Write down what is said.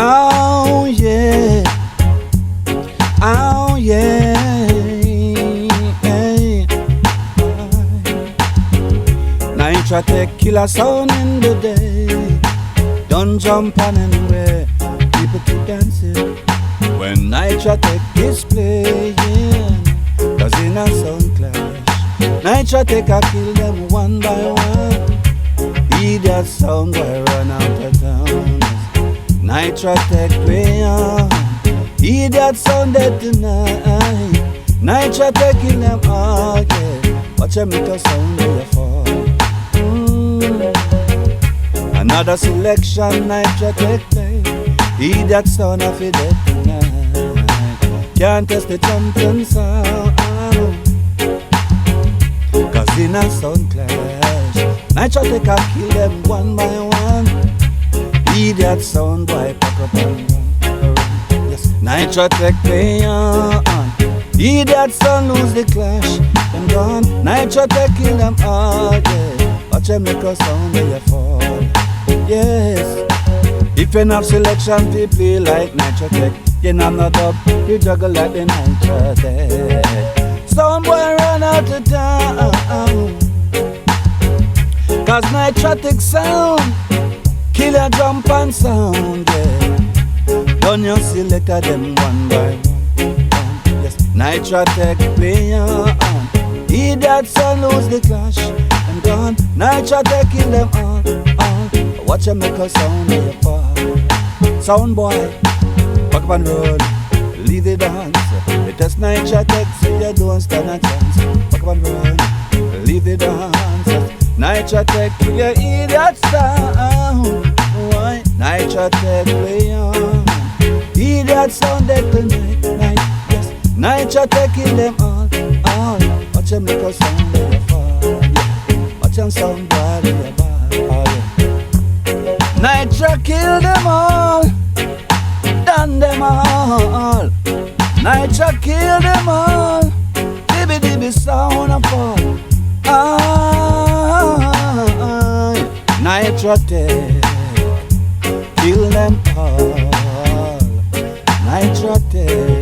Oh yeah, oh yeah. NitraTek killer sound in the day. Don't jump on anywhere, people keep dancing when NitraTek is playing. Cause in a sound clash, NitraTek I kill them one by one. Idiot sound boy run out of town. NitraTek Play On. Idiot sound dead tonight. NitraTek kill them all, yeah. Watch them make a sound where you fall. Another selection, NitraTek Play. Idiot sound of it dead tonight. Can't test the champion sound. Cause in a sound clash, NitraTek I kill them one by one. Idiot sound boy pack up and run. Yes, NitraTek Play On. Idiot sound lose the clash. Them gone. NitraTek kill them all, yeah. Watch them make a sound where you fall. Yes. If you have selection to play like NitraTek, you know not up, you juggle like the NitraTek. Sound boy run out of town. Cause NitraTek Sound kill a jump and sound, yeah. Don't you select them one by one. Yes, NitraTek Play On. Idiot sound lose the clash and gone. NitraTek kill them all. Watch them make a sound where you fall. Sound boy, back up and roll, leave the dance. It test NitraTek so you don't stand a chance. Back up and roll, leave the dance. NitraTek kill your idiot sound. Why? NitraTek Play On. Idiot sound dead tonight, night. Yes, NitraTek kill them all. Watch them make a sound where you fall. Yeah. Watch them sound bad where you ball. Nitra kill them all, done them all. Nitra kill them all, dibby dibby sound of fall. NitraTek kill them all. NitraTek.